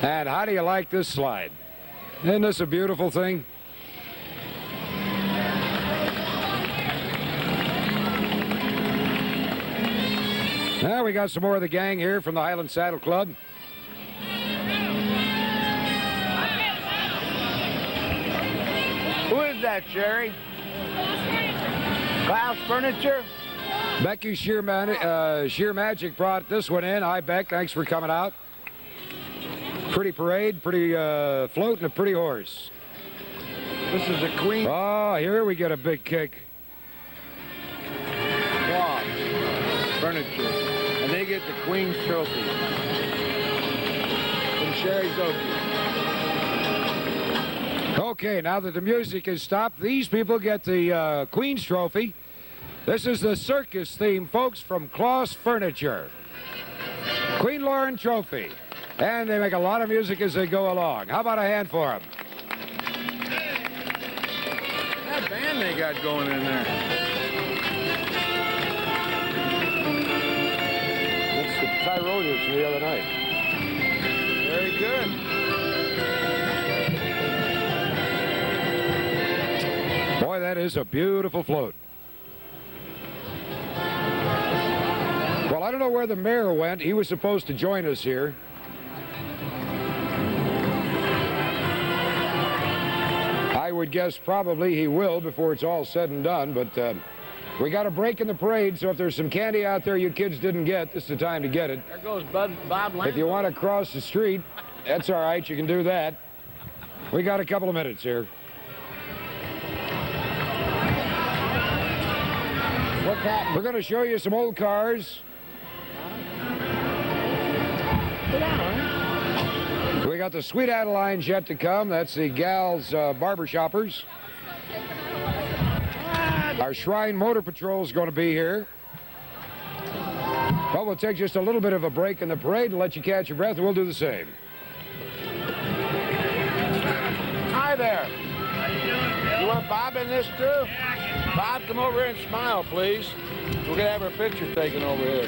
And how do you like this slide? Isn't this a beautiful thing? Now we got some more of the gang here from the Highland Saddle Club. Who is that, Sherry? Klaus Furniture? Becky Sheer Magic brought this one in. Hi, Beck. Thanks for coming out. Pretty parade, pretty float, and a pretty horse. This is the Queen. Oh, here we get a big kick. Klaus Furniture. And they get the Queen's Trophy. From Sherry Zoki. Okay, now that the music has stopped, these people get the Queen's Trophy. This is the circus theme, folks, from Klaus Furniture. Queen Lauren Trophy. And they make a lot of music as they go along. How about a hand for them? That band they got going in there. That's the Tyroleans from the other night. Very good. Boy, that is a beautiful float. Well, I don't know where the mayor went. He was supposed to join us here. I would guess probably he will before it's all said and done, but we got a break in the parade, so if there's some candy out there you kids didn't get, this is the time to get it. There goes Bob Lamb. If you want to cross the street, that's all right, you can do that. We got a couple of minutes here. What's happening? We're going to show you some old cars. We got the Sweet Adelines yet to come. That's the gals barber shoppers. Our Shrine Motor Patrol is going to be here. Well, we'll take just a little bit of a break in the parade and let you catch your breath, and we'll do the same. Hi there. You want Bob in this too? Bob, come over here and smile, please. We're going to have our picture taken over here.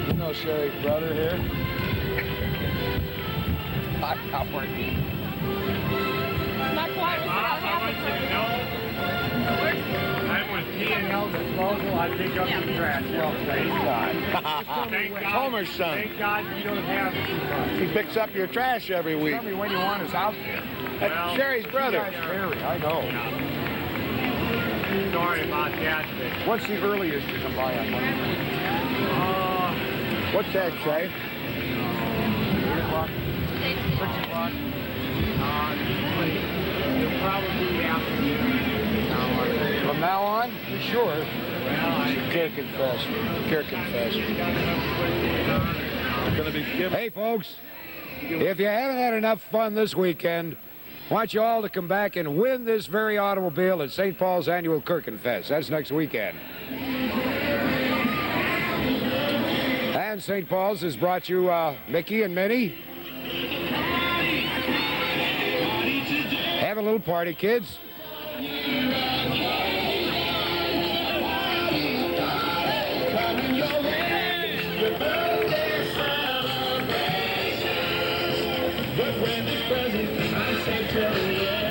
You know Sherry's brother here. Hi, how are you? That's why we Bob, I want you to know, I'm with T&L Disposal. I pick up the trash. Well, thank God. Thank God. Homer's son. Thank God you don't have it. He picks up your trash every week. Tell me when you want us out there. That's Well, Sherry's brother. Sherry, I know. Sorry about that. What's the earliest you can buy on Monday? What's that say? 8 o'clock. 6 o'clock. You'll probably have to From now on? You sure? Well, Kirkenfest. Gonna be given. Hey, folks, if you haven't had enough fun this weekend, I want you all to come back and win this very automobile at St. Paul's annual Kirkenfest. That's next weekend. And St. Paul's has brought you Mickey and Minnie. Have a little party, kids.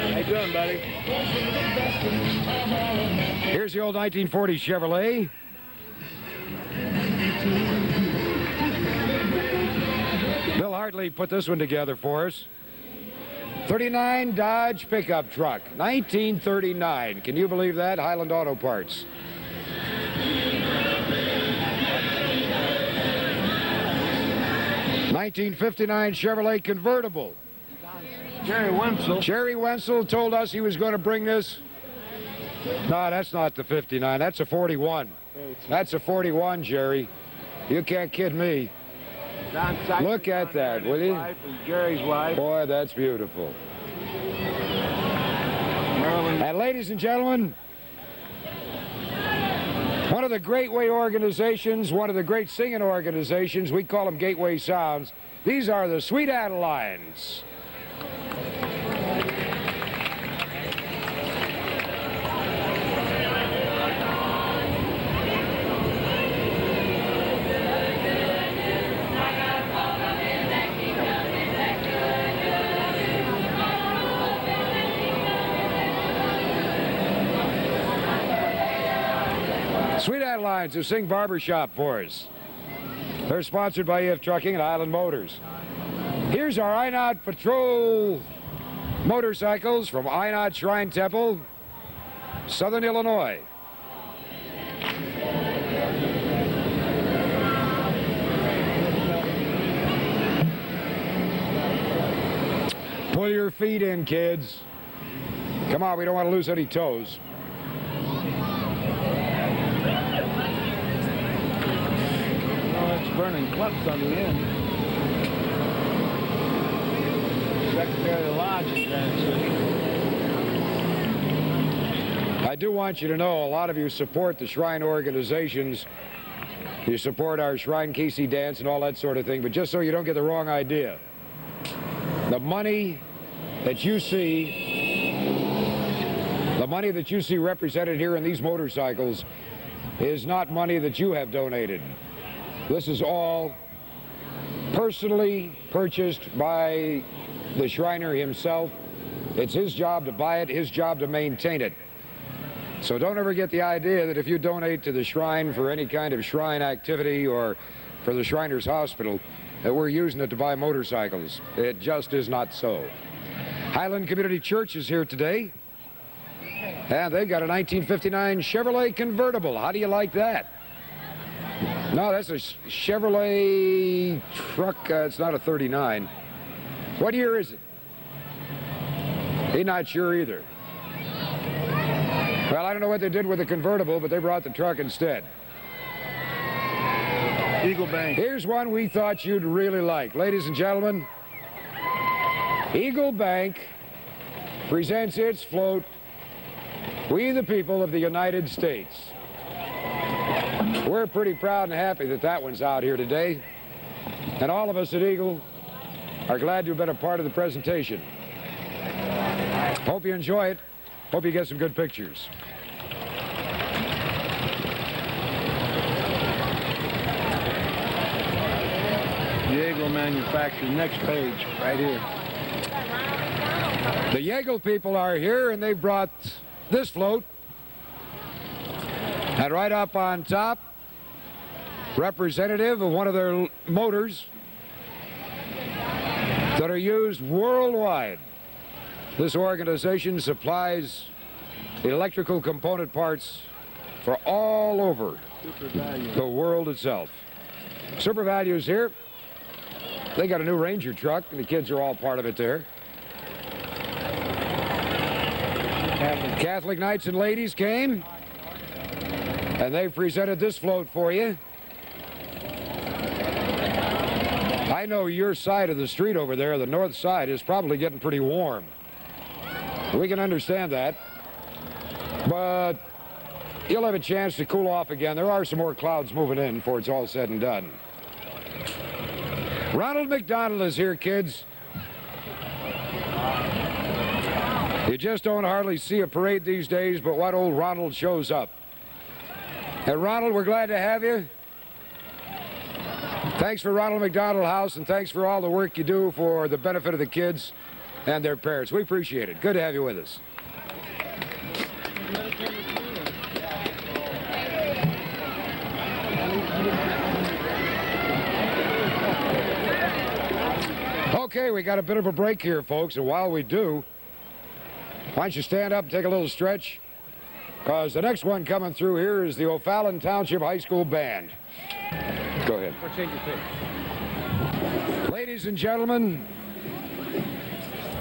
How you doing, buddy? Here's the old 1940 Chevrolet. Bill Hartley put this one together for us. 39 Dodge pickup truck, 1939. Can you believe that? Highland Auto Parts. '59 Chevrolet convertible. Jerry Wenzel. Jerry Wenzel told us he was going to bring this. No, that's not the 59. That's a 41. That's a 41, Jerry. You can't kid me. Look at that, will you? Jerry's wife. Boy, that's beautiful. And ladies and gentlemen, one of the Gateway organizations, one of the great singing organizations, we call them Gateway Sounds. These are the Sweet Adelines. Lines, who sing Barbershop for us. They're sponsored by EF Trucking and Highland Motors. Here's our INOD Patrol motorcycles from INOD Shrine Temple, Southern Illinois. Pull your feet in, kids. Come on, we don't want to lose any toes. Oh, it's burning clumps on the end. Secretary of the Lodge is there. I do want you to know a lot of you support the Shrine organizations. You support our Shrine Casey dance and all that sort of thing, but just so you don't get the wrong idea, the money that you see represented here in these motorcycles is not money that you have donated. This is all personally purchased by the Shriner himself. It's his job to buy it, his job to maintain it. So don't ever get the idea that if you donate to the Shrine for any kind of Shrine activity or for the Shriners Hospital, that we're using it to buy motorcycles. It just is not so. Highland Community Church is here today, and they've got a 1959 Chevrolet convertible. How do you like that? No, that's a Chevrolet truck. It's not a 39. What year is it? He's not sure either. Well, I don't know what they did with the convertible, but they brought the truck instead. Eagle Bank. Here's one we thought you'd really like. Ladies and gentlemen, Eagle Bank presents its float, We the People of the United States. We're pretty proud and happy that that one's out here today. And all of us at Eagle are glad to have been a part of the presentation. Hope you enjoy it. Hope you get some good pictures. Diego Manufacturing, next page, right here. The Yagle people are here, and they've brought this float. And right up on top, representative of one of their motors that are used worldwide. This organization supplies electrical component parts for all over the world itself. Super Value's here. They got a new Ranger truck, and the kids are all part of it there. Catholic Knights and Ladies came, and they've presented this float for you. I know your side of the street over there, the north side, is probably getting pretty warm. We can understand that, but you'll have a chance to cool off again. There are some more clouds moving in before it's all said and done. Ronald McDonald is here, kids. You just don't hardly see a parade these days, but what old Ronald shows up. And Ronald, we're glad to have you. Thanks for Ronald McDonald House, and thanks for all the work you do for the benefit of the kids and their parents. We appreciate it. Good to have you with us. Okay, we got a bit of a break here, folks, and while we do, why don't you stand up and take a little stretch? Because the next one coming through here is the O'Fallon Township High School Band. Go ahead. Or change your face. Ladies and gentlemen,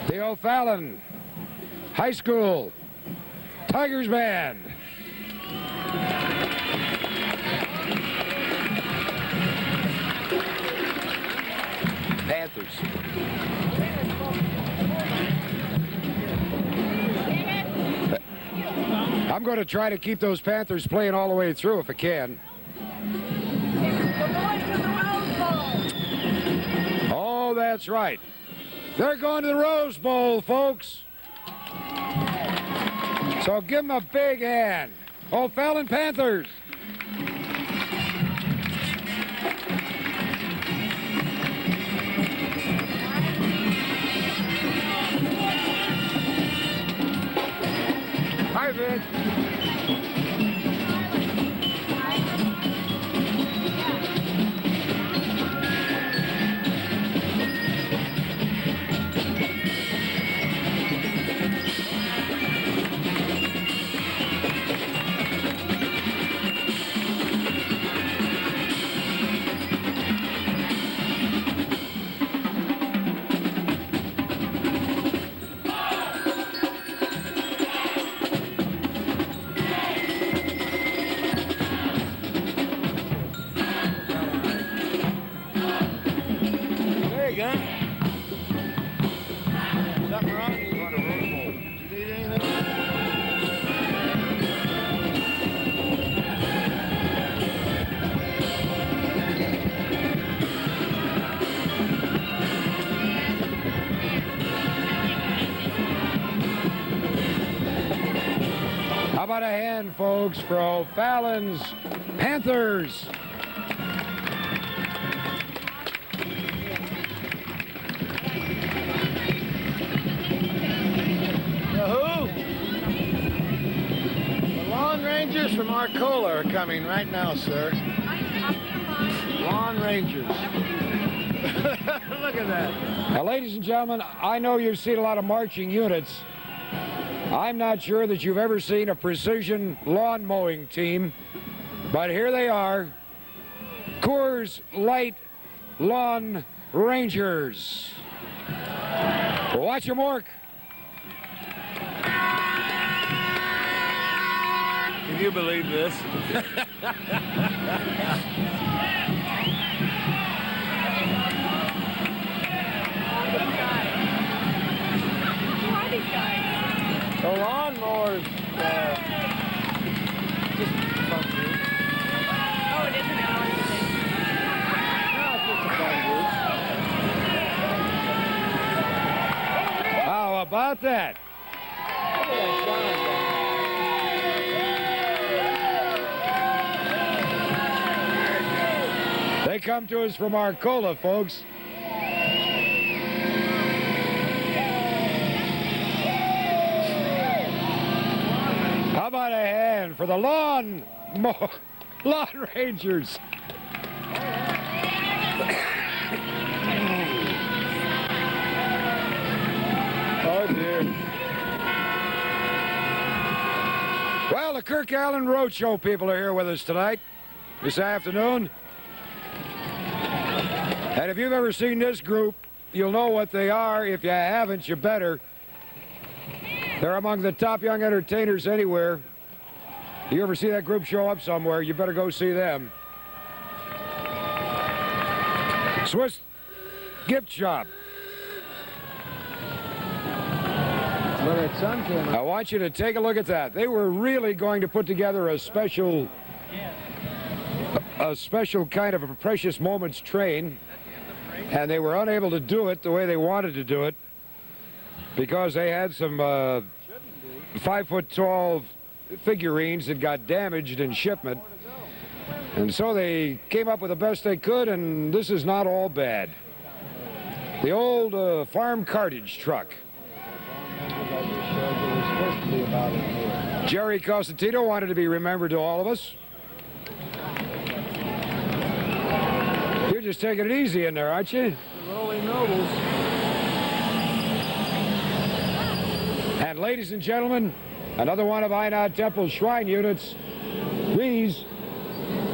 the O'Fallon High School Tigers Band. Panthers. I'm going to try to keep those Panthers playing all the way through if I can. Oh, that's right. They're going to the Rose Bowl, folks. So give them a big hand. O'Fallon Panthers. Hi, Vince. Hey, gun. Something wrong? You need anything? How about a hand, folks, for O'Fallon's Panthers? The who? The Lawn Rangers from Arcola are coming right now, sir. Lawn Rangers. Look at that. Now, ladies and gentlemen, I know you've seen a lot of marching units. I'm not sure that you've ever seen a precision lawn mowing team, but here they are, Coors Light Lawn Rangers. Watch them work. Can you believe this? Who are these guys? The lawnmowers. Just fun group. Oh, it isn't an army thing. No, it's just a fun group. How about that? Look at that John. They come to us from Arcola, folks. How about a hand for the Lawn Rangers? Oh, dear. Well, the Kirk Allen Roadshow people are here with us tonight, this afternoon. And if you've ever seen this group, you'll know what they are. If you haven't, you better. They're among the top young entertainers anywhere. You ever see that group show up somewhere, you better go see them. Swiss Gift Shop. Well, that sun came up. I want you to take a look at that. They were really going to put together a special kind of a Precious Moments train, and they were unable to do it the way they wanted to do it because they had some 5-foot-tall figurines that got damaged in shipment. And so they came up with the best they could, and this is not all bad. The old farm cartage truck. Jerry Cosentino wanted to be remembered to all of us. You're just taking it easy in there, aren't you? The Rolling Nobles. And ladies and gentlemen, another one of Einod Temple's shrine units. These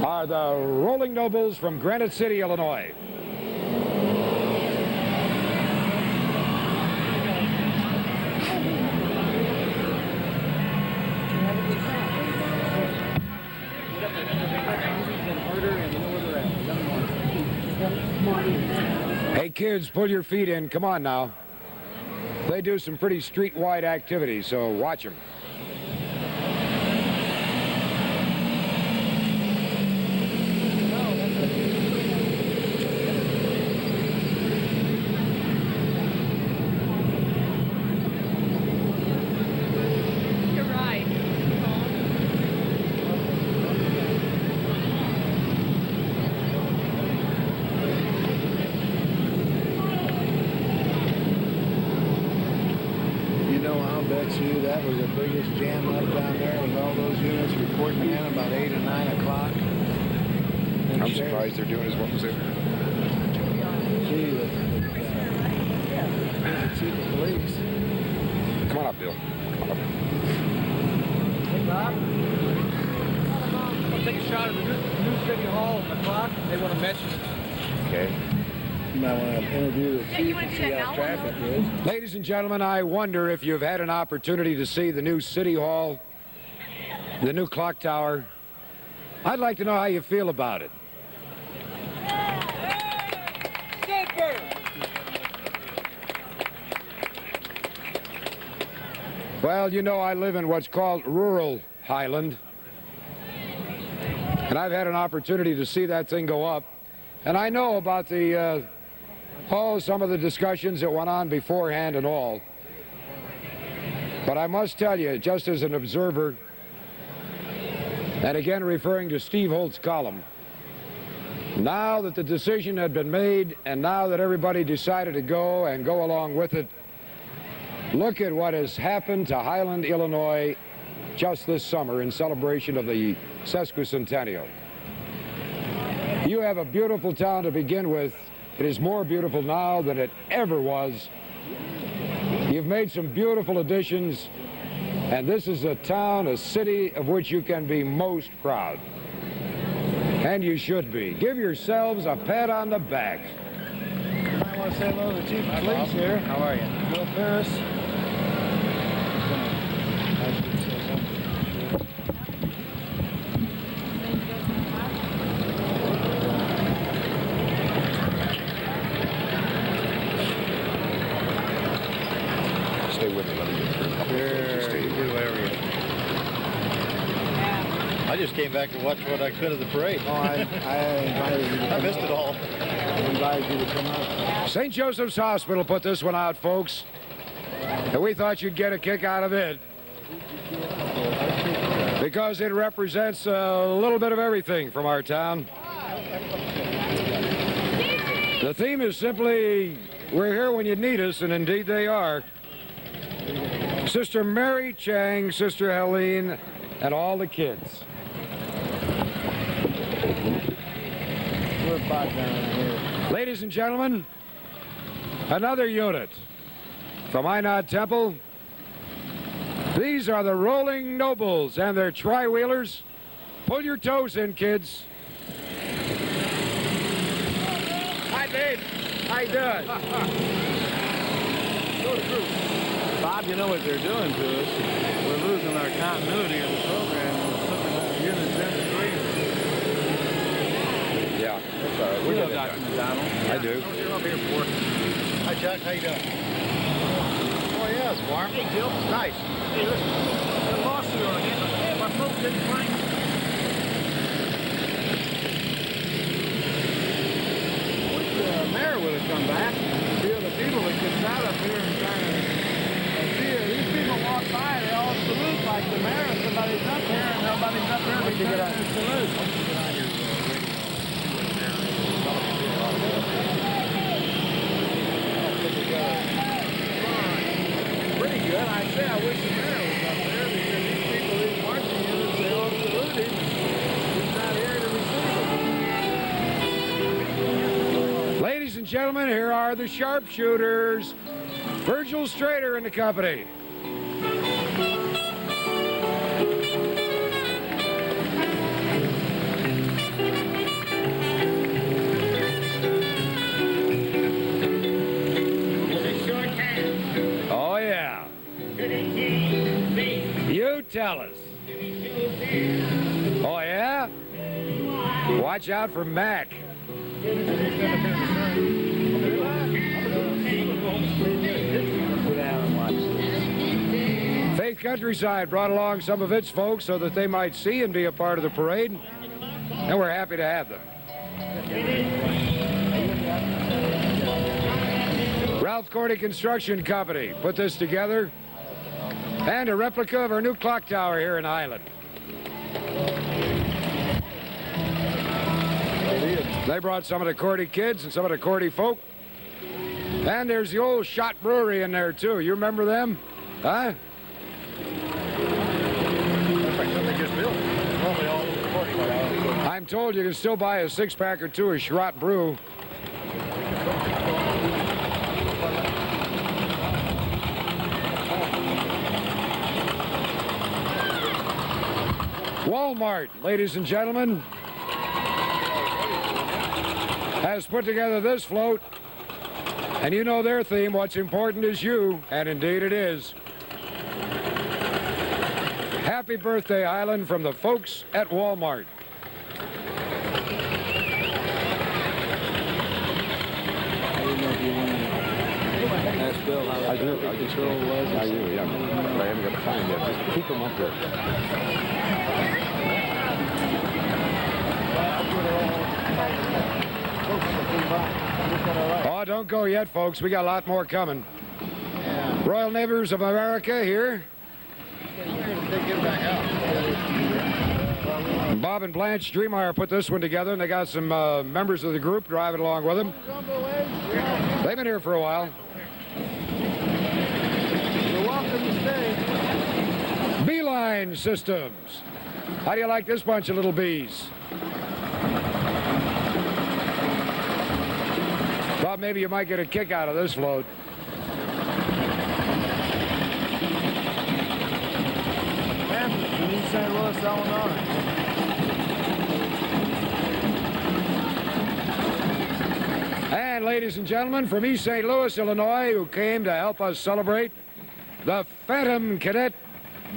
are the Rolling Nobles from Granite City, Illinois. Hey kids, pull your feet in. Come on now. They do some pretty street-wide activities, so watch them. You're right. You know, I'll bet you that was the biggest jam up down there with all those units reporting in about 8 or 9 o'clock. I'm surprised they're doing as well as they are. See the police. Come on up, Bill. Come on up. Hey, Bob. I'll take a shot at the new City Hall and the clock. They want to mention it. Okay. You might want to interview the Yeah, chief you wanna and do see that how now? traffic is. Ladies and gentlemen, I wonder if you've had an opportunity to see the new City Hall, the new clock tower. I'd like to know how you feel about it. Well, you know, I live in what's called rural Highland, and I've had an opportunity to see that thing go up, and I know about the some of the discussions that went on beforehand and all. But I must tell you, just as an observer, and again referring to Steve Holt's column, now that the decision had been made and now that everybody decided to go and go along with it, look at what has happened to Highland, Illinois just this summer in celebration of the Sesquicentennial. You have a beautiful town to begin with. It is more beautiful now than it ever was. You've made some beautiful additions, and this is a town, a city of which you can be most proud. And you should be. Give yourselves a pat on the back. I want to say hello to the Chief of Police here. How are you? Bill Ferris. Stay with me. Let me get through. Sure, you do whatever you. I just came back to watch what I could of the parade. Oh, I invited you to come I missed it all. I invited you to come out. St. Joseph's Hospital put this one out, folks. And we thought you'd get a kick out of it, because it represents a little bit of everything from our town. The theme is simply, we're here when you need us, and indeed they are. Sister Mary Chang, Sister Helene, and all the kids. We're back down here. Ladies and gentlemen, another unit from Inod Temple. These are the Rolling Nobles and their tri-wheelers. Pull your toes in, kids. Hi, Dave. How you doing? Go to group. Bob, you know what they're doing to us? We're losing our continuity of the program. We're putting our units in the Yeah, that's all right. You know Dr. McDonald. I do. You're up here for. Hi, Chuck. How you doing? Oh, yeah, it's warm. Hey, Jill. Nice. Hey, listen. The lawsuit on it. My folks didn't find it. Wish the mayor would have come back. A few of the people that get out up here and kind of see it. These people walk by, they all salute like the mayor. Somebody's up here and nobody's up here. They turn and salute. Pretty good. I say I wish the mayor was up there because these people, these marching units, they all salute him. He's not here to receive them. Ladies and gentlemen, here are the sharpshooters. Virgil Strader and the company. Oh, yeah. You tell us. Oh, yeah? Watch out for Mac. Faith Countryside brought along some of its folks so that they might see and be a part of the parade, and we're happy to have them. Ralph Cordy Construction Company put this together, and a replica of our new clock tower here in Highland. They brought some of the Cordy kids and some of the Cordy folk. And there's the old Shot Brewery in there, too. You remember them? Huh? I'm told you can still buy a six-pack or two of Schrott Brew. Walmart, ladies and gentlemen, has put together this float. And you know their theme, what's important is you, and indeed it is. Happy birthday, Highland, from the folks at Walmart. I didn't know if you wanted to ask Bill Bill, how I do. the control was? I do, yeah. But I haven't got the time yet. Just keep them up there. Oh, don't go yet, folks. We got a lot more coming. Royal Neighbors of America here. Bob and Blanche Dreemeyer put this one together, and they got some members of the group driving along with them. They've been here for a while. You're welcome to stay. Beeline Systems. How do you like this bunch of little bees? Thought maybe you might get a kick out of this float. From East St. Louis, Illinois. And ladies and gentlemen, from East St. Louis, Illinois, who came to help us celebrate the Phantom Cadet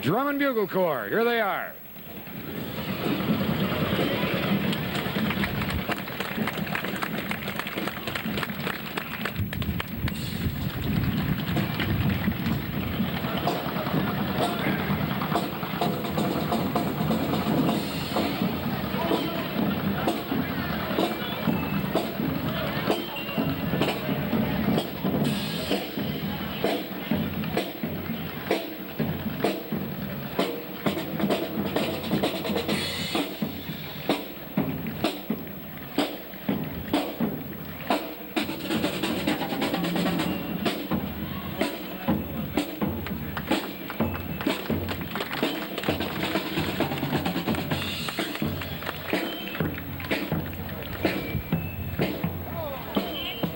Drum and Bugle Corps. Here they are.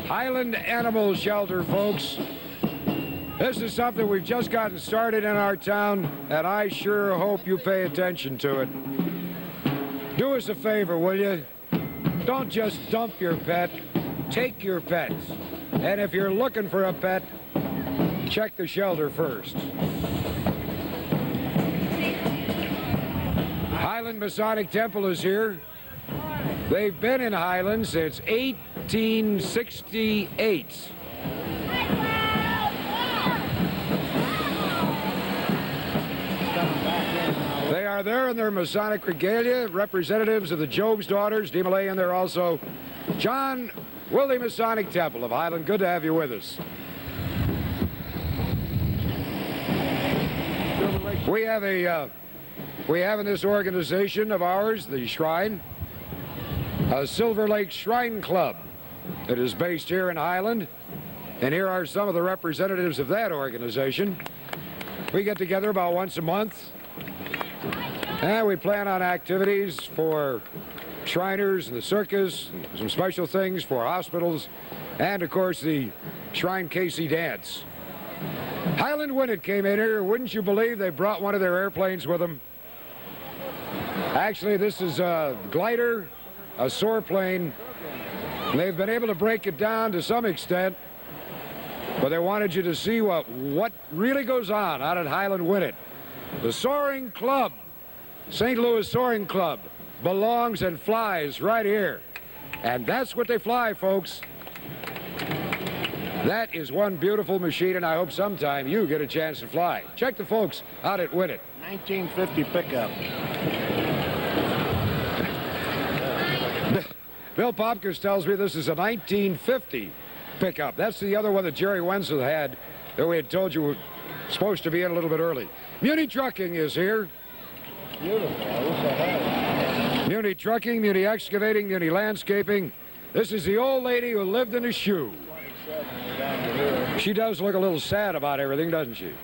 Highland Animal Shelter, folks. This is something we've just gotten started in our town, and I sure hope you pay attention to it. Do us a favor, will you? Don't just dump your pet. Take your pets. And if you're looking for a pet, check the shelter first. Highland Masonic Temple is here. They've been in Highland since 1868. They are there in their Masonic regalia, representatives of the Job's Daughters, DeMolay, and they're also John Willie Masonic Temple of Highland. Good to have you with us. We have in this organization of ours, the Shrine, a Silver Lake Shrine Club that is based here in Highland, and here are some of the representatives of that organization. We get together about once a month, and we plan on activities for Shriners and the circus, and some special things for hospitals, and of course the Shrine Casey dance. Highland Winnet came in here. Wouldn't you believe they brought one of their airplanes with them? Actually, this is a glider, a soar plane. They've been able to break it down to some extent, but they wanted you to see what really goes on out at Highland Winnet. The Soaring Club, St. Louis Soaring Club, belongs and flies right here. And that's what they fly, folks. That is one beautiful machine, and I hope sometime you get a chance to fly. Check the folks out at Winnet. 1950 pickup. Bill Popkins tells me this is a 1950 pickup. That's the other one that Jerry Wenzel had that we had told you were supposed to be in a little bit early. Muni Trucking is here. Beautiful. I wish I had it. Muni Trucking, Muni Excavating, Muni Landscaping. This is the old lady who lived in a shoe. She does look a little sad about everything, doesn't she?